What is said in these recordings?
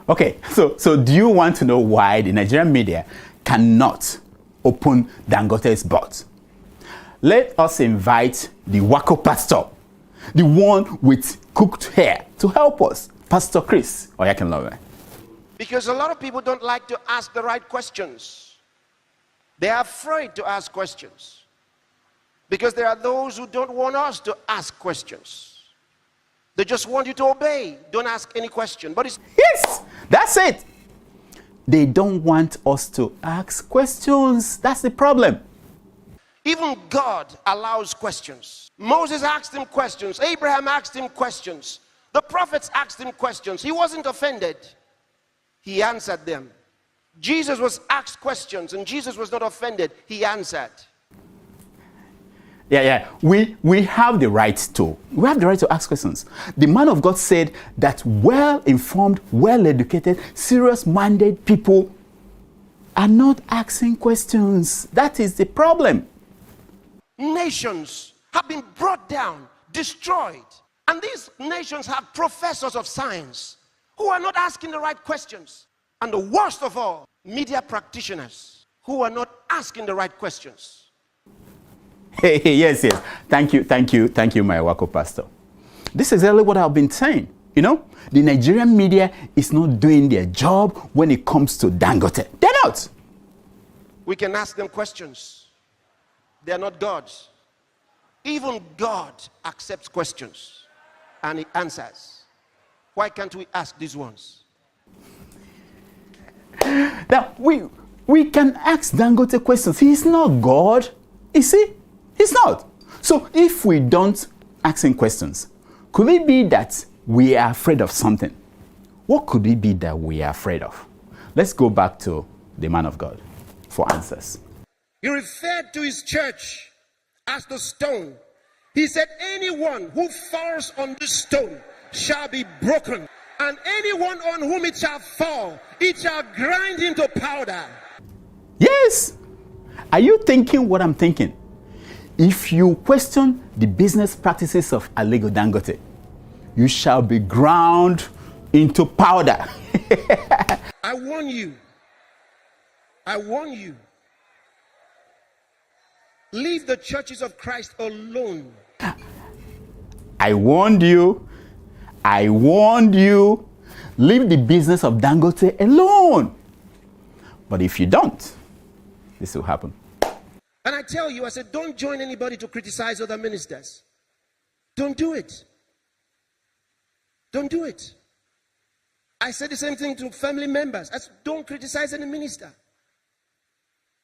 Okay, so do you want to know why the Nigerian media cannot open Dangote's butt? Let us invite the Wako pastor, the one with cooked hair, to help us, Pastor Chris Oyakhilome. Because a lot of people don't like to ask the right questions. They are afraid to ask questions. Because there are those who don't want us to ask questions. They just want you to obey. Don't ask any question. But it's... Yes, that's it. They don't want us to ask questions. That's the problem. Even God allows questions. Moses asked him questions. Abraham asked him questions. The prophets asked him questions. He wasn't offended. He answered them. Jesus was asked questions and Jesus was not offended. He answered. Yeah. We have the right to. We have the right to ask questions. The man of God said that well-informed, well-educated, serious-minded people are not asking questions. That is the problem. Nations have been brought down, destroyed. And these nations have professors of science who are not asking the right questions. And the worst of all, media practitioners who are not asking the right questions. Hey, yes. Thank you, my Wako pastor. This is exactly what I've been saying. You know, the Nigerian media is not doing their job when it comes to Dangote. They're not. We can ask them questions. They are not gods. Even God accepts questions and he answers. Why can't we ask these ones? Now, we can ask Dangote questions. He is not God. You see? He's not. So if we don't ask him questions, could it be that we are afraid of something? What could it be that we are afraid of? Let's go back to the man of God for answers. He referred to his church as the stone. He said, anyone who falls on this stone shall be broken, and anyone on whom it shall fall, it shall grind into powder. Yes. Are you thinking what I'm thinking? If you question the business practices of Alego Dangote, you shall be ground into powder. I warn you. Leave the churches of Christ alone. I warned you. Leave the business of Dangote alone. But if you don't, this will happen. And I tell you, I said, don't join anybody to criticize other ministers. Don't do it. Don't do it. I said the same thing to family members. I said, don't criticize any minister.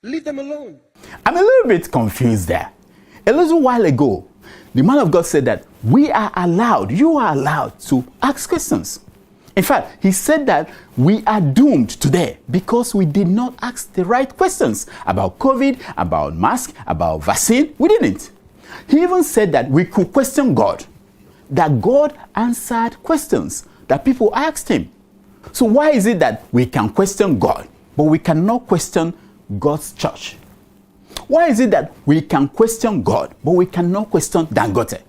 Leave them alone. I'm a little bit confused there. A little while ago, the man of God said that you are allowed to ask questions. In fact, he said that we are doomed today because we did not ask the right questions about COVID, about mask, about vaccine. We didn't. He even said that we could question God, that God answered questions that people asked him. So why is it that we can question God, but we cannot question God's church? Why is it that we can question God, but we cannot question Dangote?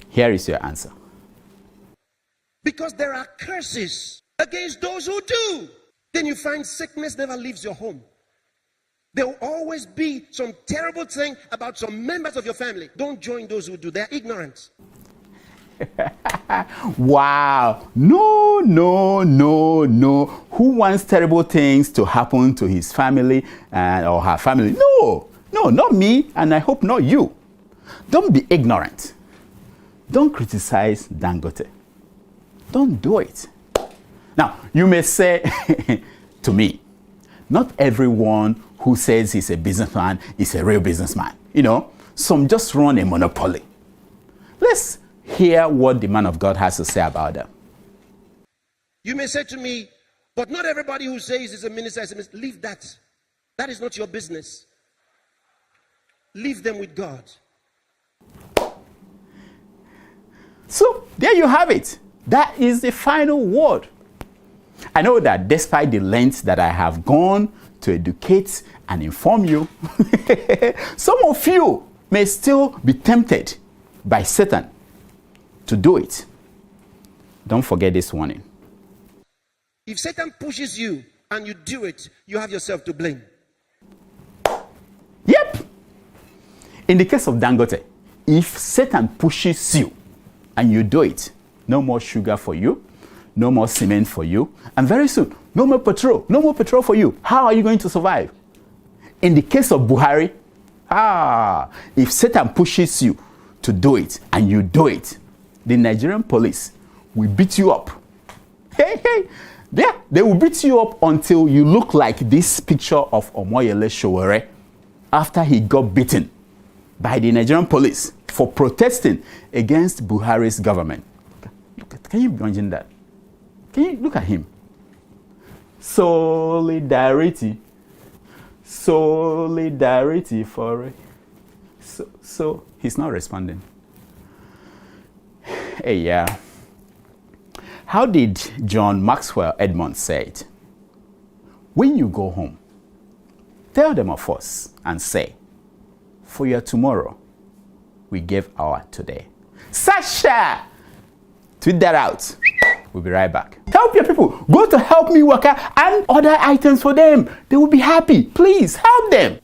Here is your answer. Because there are curses against those who do. Then you find sickness never leaves your home. There will always be some terrible thing about some members of your family. Don't join those who do. They're ignorant. Wow. No. Who wants terrible things to happen to his family or her family? No, not me, and I hope not you. Don't be ignorant. Don't criticize Dangote. Don't do it. Now, you may say to me, not everyone who says he's a businessman is a real businessman. You know, some just run a monopoly. Let's hear what the man of God has to say about them. You may say to me, but not everybody who says he's a minister is a minister. Leave that. That is not your business. Leave them with God. So, there you have it. That is the final word. I know that despite the lengths that I have gone to educate and inform you, some of you may still be tempted by Satan to do it. Don't forget this warning. If Satan pushes you and you do it, you have yourself to blame. Yep. In the case of Dangote, if Satan pushes you and you do it, no more sugar for you, no more cement for you, and very soon, no more petrol for you. How are you going to survive? In the case of Buhari, if Satan pushes you to do it and you do it, the Nigerian police will beat you up. Yeah, they will beat you up until you look like this picture of Omoyele Sowore after he got beaten by the Nigerian police for protesting against Buhari's government. Can you imagine that? Can you look at him? Solidarity for it. So he's not responding. Hey, yeah. How did John Maxwell Edmonds say it? When you go home, tell them of us and say, for your tomorrow, we gave our today. Sasha! Tweet that out. We'll be right back. Help your people. Go to Help Me Worker and order items for them. They will be happy. Please help them.